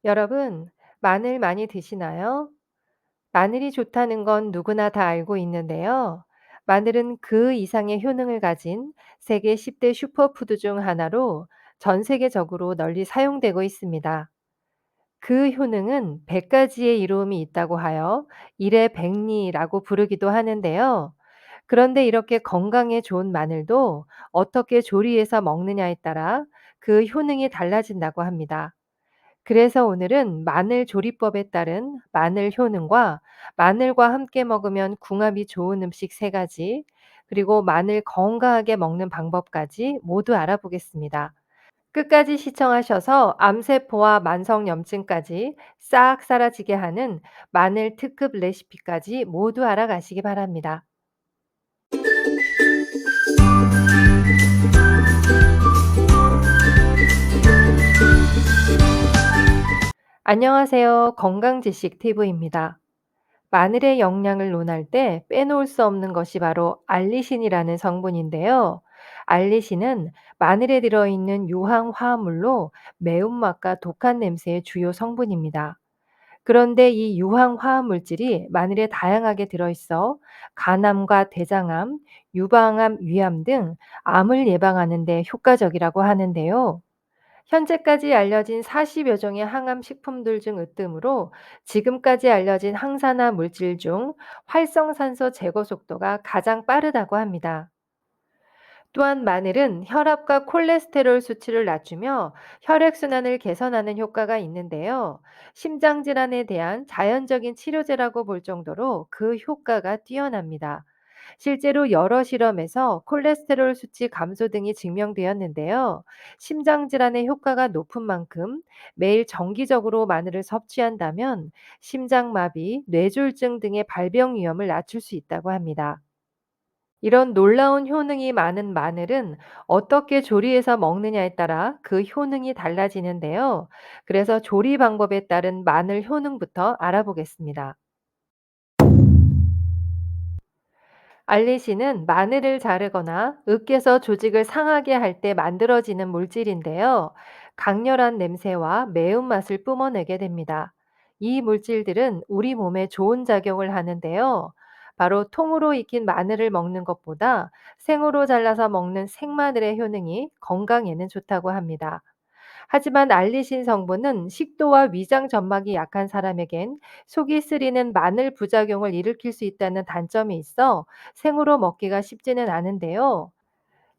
여러분, 마늘 많이 드시나요? 마늘이 좋다는 건 누구나 다 알고 있는데요. 마늘은 그 이상의 효능을 가진 세계 10대 슈퍼푸드 중 하나로 전 세계적으로 널리 사용되고 있습니다. 그 효능은 100가지의 이로움이 있다고 하여 일의 백리라고 부르기도 하는데요. 그런데 이렇게 건강에 좋은 마늘도 어떻게 조리해서 먹느냐에 따라 그 효능이 달라진다고 합니다. 그래서 오늘은 마늘 조리법에 따른 마늘 효능과 마늘과 함께 먹으면 궁합이 좋은 음식 세 가지, 그리고 마늘 건강하게 먹는 방법까지 모두 알아보겠습니다. 끝까지 시청하셔서 암세포와 만성염증까지 싹 사라지게 하는 마늘 특급 레시피까지 모두 알아가시기 바랍니다. 안녕하세요. 건강지식 팁입니다. 마늘의 영양을 논할 때 빼놓을 수 없는 것이 바로 알리신이라는 성분인데요. 알리신은 마늘에 들어있는 유황 화합물로 매운맛과 독한 냄새의 주요 성분입니다. 그런데 이 유황 화합 물질이 마늘에 다양하게 들어있어 간암과 대장암, 유방암, 위암 등 암을 예방하는 데 효과적이라고 하는데요. 현재까지 알려진 40여 종의 항암 식품들 중 으뜸으로 지금까지 알려진 항산화 물질 중 활성산소 제거 속도가 가장 빠르다고 합니다. 또한 마늘은 혈압과 콜레스테롤 수치를 낮추며 혈액순환을 개선하는 효과가 있는데요. 심장 질환에 대한 자연적인 치료제라고 볼 정도로 그 효과가 뛰어납니다. 실제로 여러 실험에서 콜레스테롤 수치 감소 등이 증명되었는데요. 심장 질환의 효과가 높은 만큼 매일 정기적으로 마늘을 섭취한다면 심장마비, 뇌졸중 등의 발병 위험을 낮출 수 있다고 합니다. 이런 놀라운 효능이 많은 마늘은 어떻게 조리해서 먹느냐에 따라 그 효능이 달라지는데요. 그래서 조리 방법에 따른 마늘 효능부터 알아보겠습니다. 알리신은 마늘을 자르거나 으깨서 조직을 상하게 할 때 만들어지는 물질인데요. 강렬한 냄새와 매운맛을 뿜어내게 됩니다. 이 물질들은 우리 몸에 좋은 작용을 하는데요. 바로 통으로 익힌 마늘을 먹는 것보다 생으로 잘라서 먹는 생마늘의 효능이 건강에는 좋다고 합니다. 하지만 알리신 성분은 식도와 위장 점막이 약한 사람에겐 속이 쓰리는 마늘 부작용을 일으킬 수 있다는 단점이 있어 생으로 먹기가 쉽지는 않은데요.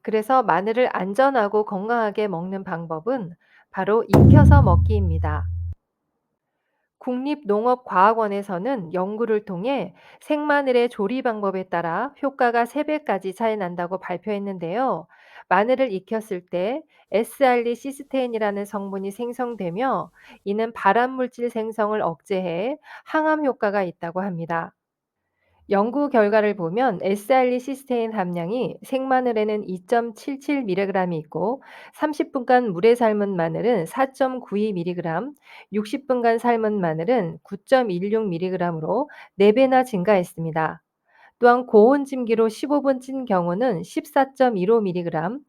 그래서 마늘을 안전하고 건강하게 먹는 방법은 바로 익혀서 먹기입니다. 국립농업과학원에서는 연구를 통해 생마늘의 조리 방법에 따라 효과가 3배까지 차이 난다고 발표했는데요. 마늘을 익혔을 때 S알리시스테인이라는 성분이 생성되며 이는 발암물질 생성을 억제해 항암 효과가 있다고 합니다. 연구 결과를 보면 S알리시스테인 함량이 생마늘에는 2.77mg이 있고 30분간 물에 삶은 마늘은 4.92mg, 60분간 삶은 마늘은 9.16mg으로 4배나 증가했습니다. 또한 고온 찜기로 15분 찐 경우는 14.15mg,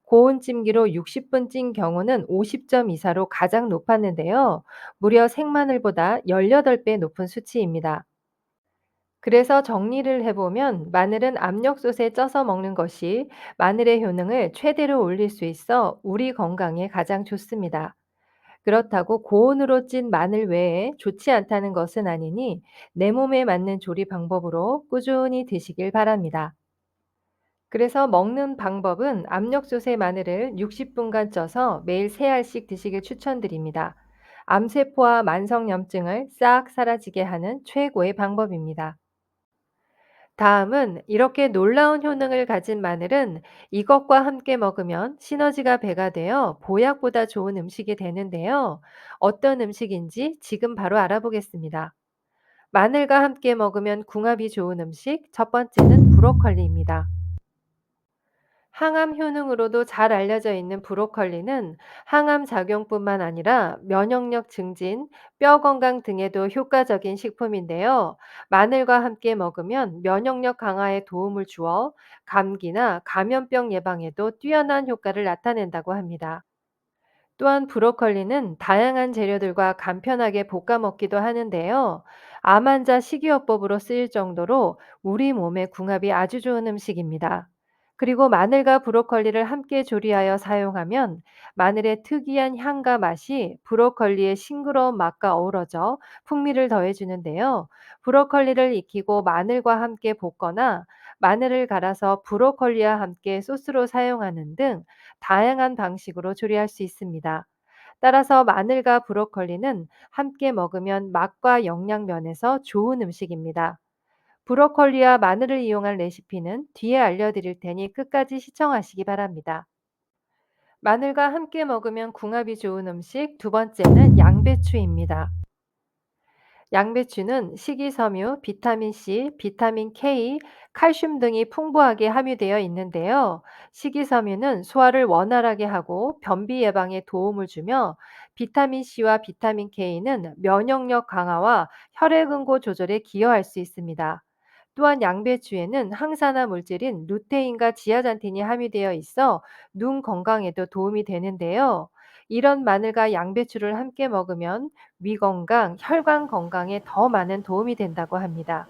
고온 찜기로 60분 찐 경우는 50.24로 가장 높았는데요. 무려 생마늘보다 18배 높은 수치입니다. 그래서 정리를 해보면 마늘은 압력솥에 쪄서 먹는 것이 마늘의 효능을 최대로 올릴 수 있어 우리 건강에 가장 좋습니다. 그렇다고 고온으로 찐 마늘 외에 좋지 않다는 것은 아니니 내 몸에 맞는 조리 방법으로 꾸준히 드시길 바랍니다. 그래서 먹는 방법은 압력솥에 마늘을 60분간 쪄서 매일 3알씩 드시길 추천드립니다. 암세포와 만성염증을 싹 사라지게 하는 최고의 방법입니다. 다음은 이렇게 놀라운 효능을 가진 마늘은 이것과 함께 먹으면 시너지가 배가 되어 보약보다 좋은 음식이 되는데요. 어떤 음식인지 지금 바로 알아보겠습니다. 마늘과 함께 먹으면 궁합이 좋은 음식, 첫 번째는 브로콜리입니다. 항암 효능으로도 잘 알려져 있는 브로콜리는 항암 작용뿐만 아니라 면역력 증진, 뼈 건강 등에도 효과적인 식품인데요. 마늘과 함께 먹으면 면역력 강화에 도움을 주어 감기나 감염병 예방에도 뛰어난 효과를 나타낸다고 합니다. 또한 브로콜리는 다양한 재료들과 간편하게 볶아 먹기도 하는데요. 암 환자 식이요법으로 쓰일 정도로 우리 몸의 궁합이 아주 좋은 음식입니다. 그리고 마늘과 브로콜리를 함께 조리하여 사용하면 마늘의 특이한 향과 맛이 브로콜리의 싱그러운 맛과 어우러져 풍미를 더해주는데요. 브로콜리를 익히고 마늘과 함께 볶거나 마늘을 갈아서 브로콜리와 함께 소스로 사용하는 등 다양한 방식으로 조리할 수 있습니다. 따라서 마늘과 브로콜리는 함께 먹으면 맛과 영양 면에서 좋은 음식입니다. 브로콜리와 마늘을 이용한 레시피는 뒤에 알려드릴 테니 끝까지 시청하시기 바랍니다. 마늘과 함께 먹으면 궁합이 좋은 음식 두 번째는 양배추입니다. 양배추는 식이섬유, 비타민 C, 비타민 K, 칼슘 등이 풍부하게 함유되어 있는데요. 식이섬유는 소화를 원활하게 하고 변비 예방에 도움을 주며 비타민 C와 비타민 K는 면역력 강화와 혈액응고 조절에 기여할 수 있습니다. 또한 양배추에는 항산화 물질인 루테인과 지아잔틴이 함유되어 있어 눈 건강에도 도움이 되는데요. 이런 마늘과 양배추를 함께 먹으면 위 건강, 혈관 건강에 더 많은 도움이 된다고 합니다.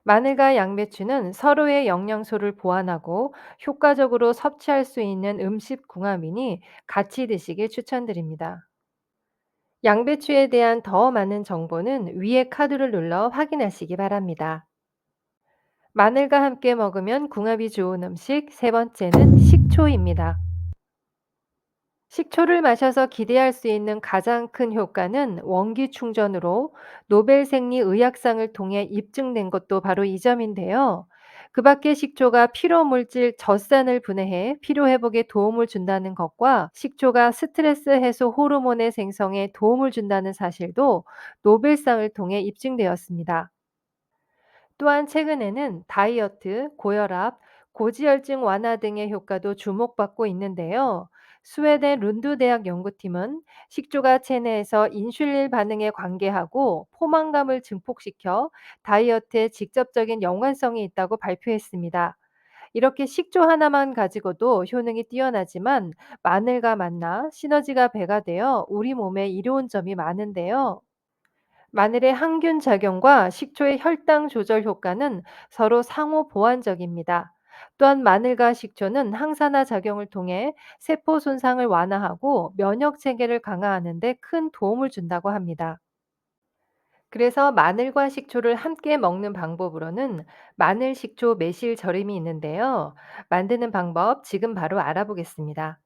마늘과 양배추는 서로의 영양소를 보완하고 효과적으로 섭취할 수 있는 음식 궁합이니 같이 드시길 추천드립니다. 양배추에 대한 더 많은 정보는 위의 카드를 눌러 확인하시기 바랍니다. 마늘과 함께 먹으면 궁합이 좋은 음식 세 번째는 식초입니다. 식초를 마셔서 기대할 수 있는 가장 큰 효과는 원기 충전으로 노벨 생리 의학상을 통해 입증된 것도 바로 이 점인데요. 그 밖에 식초가 피로 물질 젖산을 분해해 피로 회복에 도움을 준다는 것과 식초가 스트레스 해소 호르몬의 생성에 도움을 준다는 사실도 노벨상을 통해 입증되었습니다. 또한 최근에는 다이어트, 고혈압, 고지혈증 완화 등의 효과도 주목받고 있는데요. 스웨덴 룬드 대학 연구팀은 식초가 체내에서 인슐린 반응에 관계하고 포만감을 증폭시켜 다이어트에 직접적인 연관성이 있다고 발표했습니다. 이렇게 식초 하나만 가지고도 효능이 뛰어나지만 마늘과 만나 시너지가 배가 되어 우리 몸에 이로운 점이 많은데요. 마늘의 항균 작용과 식초의 혈당 조절 효과는 서로 상호 보완적입니다. 또한 마늘과 식초는 항산화 작용을 통해 세포 손상을 완화하고 면역 체계를 강화하는 데 큰 도움을 준다고 합니다. 그래서 마늘과 식초를 함께 먹는 방법으로는 마늘 식초 매실 절임이 있는데요. 만드는 방법 지금 바로 알아보겠습니다.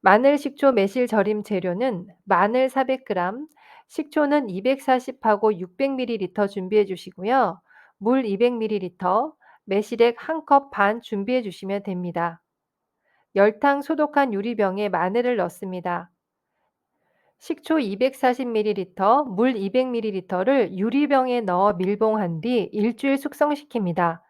마늘, 식초, 매실 절임 재료는 마늘 400g, 식초는 240하고 600ml 준비해 주시고요. 물 200ml, 매실액 1컵 반 준비해 주시면 됩니다. 열탕 소독한 유리병에 마늘을 넣습니다. 식초 240ml, 물 200ml를 유리병에 넣어 밀봉한 뒤 일주일 숙성시킵니다.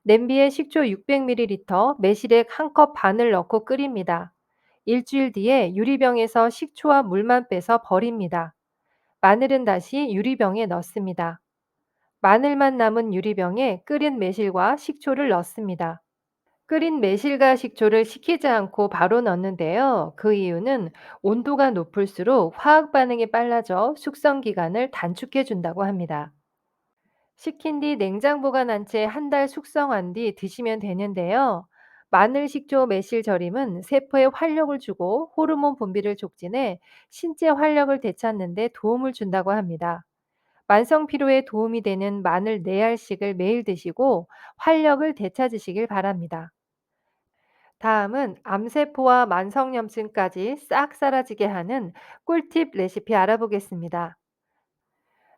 냄비에 식초 600ml, 매실액 1컵 반을 넣고 끓입니다. 일주일 뒤에 유리병에서 식초와 물만 빼서 버립니다. 마늘은 다시 유리병에 넣습니다. 마늘만 남은 유리병에 끓인 매실과 식초를 넣습니다. 끓인 매실과 식초를 식히지 않고 바로 넣는데요. 그 이유는 온도가 높을수록 화학 반응이 빨라져 숙성 기간을 단축해 준다고 합니다. 식힌 뒤 냉장 보관한 채 한 달 숙성한 뒤 드시면 되는데요. 마늘, 식초, 매실 절임은 세포에 활력을 주고 호르몬 분비를 촉진해 신체 활력을 되찾는 데 도움을 준다고 합니다. 만성 피로에 도움이 되는 마늘 4알씩을 매일 드시고 활력을 되찾으시길 바랍니다. 다음은 암세포와 만성염증까지 싹 사라지게 하는 꿀팁 레시피 알아보겠습니다.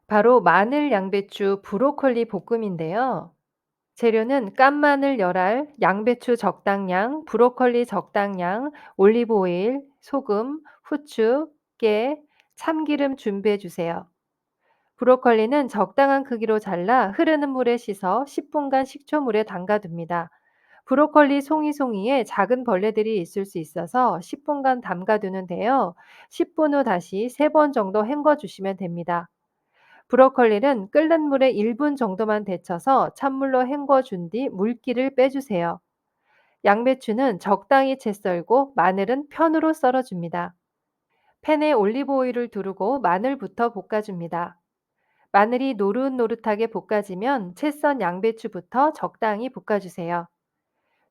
바로 마늘, 양배추, 브로콜리 볶음인데요. 재료는 깐마늘 열알, 양배추 적당량, 브로콜리 적당량, 올리브 오일, 소금, 후추, 깨, 참기름 준비해 주세요. 브로콜리는 적당한 크기로 잘라 흐르는 물에 씻어 10분간 식초물에 담가둡니다. 브로콜리 송이송이에 작은 벌레들이 있을 수 있어서 10분간 담가두는데요. 10분 후 다시 3번 정도 헹궈 주시면 됩니다. 브로콜리는 끓는 물에 1분 정도만 데쳐서 찬물로 헹궈 준 뒤 물기를 빼주세요. 양배추는 적당히 채 썰고 마늘은 편으로 썰어줍니다. 팬에 올리브 오일을 두르고 마늘부터 볶아줍니다. 마늘이 노릇노릇하게 볶아지면 채 썬 양배추부터 적당히 볶아주세요.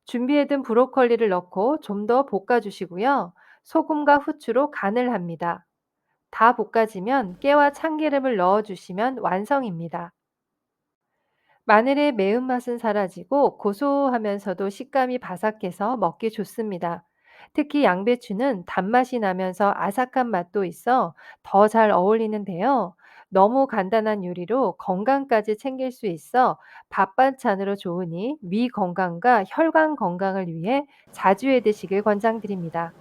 준비해둔 브로콜리를 넣고 좀 더 볶아주시고요. 소금과 후추로 간을 합니다. 다 볶아지면 깨와 참기름을 넣어주시면 완성입니다. 마늘의 매운맛은 사라지고 고소하면서도 식감이 바삭해서 먹기 좋습니다. 특히 양배추는 단맛이 나면서 아삭한 맛도 있어 더 잘 어울리는데요. 너무 간단한 요리로 건강까지 챙길 수 있어 밥 반찬으로 좋으니 위 건강과 혈관 건강을 위해 자주 해 드시길 권장드립니다.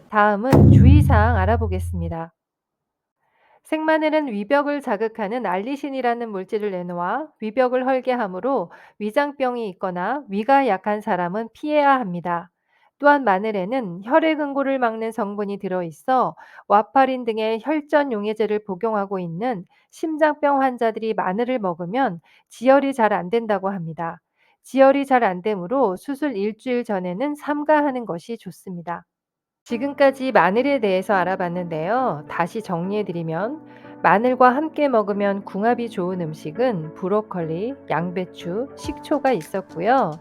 다음은 주의사항 알아보겠습니다. 생마늘은 위벽을 자극하는 알리신이라는 물질을 내놓아 위벽을 헐게 하므로 위장병이 있거나 위가 약한 사람은 피해야 합니다. 또한 마늘에는 혈액응고를 막는 성분이 들어있어 와파린 등의 혈전 용해제를 복용하고 있는 심장병 환자들이 마늘을 먹으면 지혈이 잘 안 된다고 합니다. 지혈이 잘 안 되므로 수술 일주일 전에는 삼가하는 것이 좋습니다. 지금까지 마늘에 대해서 알아봤는데요. 다시 정리해드리면, 마늘과 함께 먹으면 궁합이 좋은 음식은 브로콜리, 양배추, 식초가 있었고요.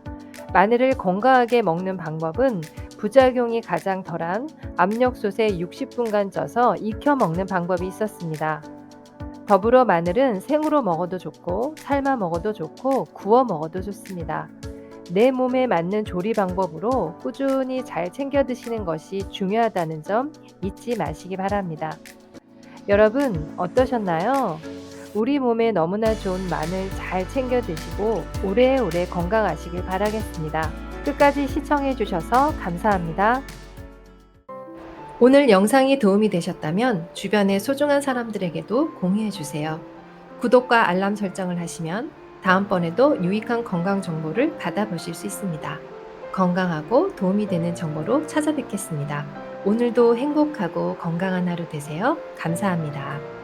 마늘을 건강하게 먹는 방법은 부작용이 가장 덜한 압력솥에 60분간 쪄서 익혀 먹는 방법이 있었습니다. 더불어 마늘은 생으로 먹어도 좋고, 삶아 먹어도 좋고, 구워 먹어도 좋습니다. 내 몸에 맞는 조리 방법으로 꾸준히 잘 챙겨 드시는 것이 중요하다는 점 잊지 마시기 바랍니다. 여러분, 어떠셨나요? 우리 몸에 너무나 좋은 마늘 잘 챙겨 드시고 오래오래 건강하시길 바라겠습니다. 끝까지 시청해 주셔서 감사합니다. 오늘 영상이 도움이 되셨다면 주변의 소중한 사람들에게도 공유해 주세요. 구독과 알람 설정을 하시면 다음번에도 유익한 건강 정보를 받아보실 수 있습니다. 건강하고 도움이 되는 정보로 찾아뵙겠습니다. 오늘도 행복하고 건강한 하루 되세요. 감사합니다.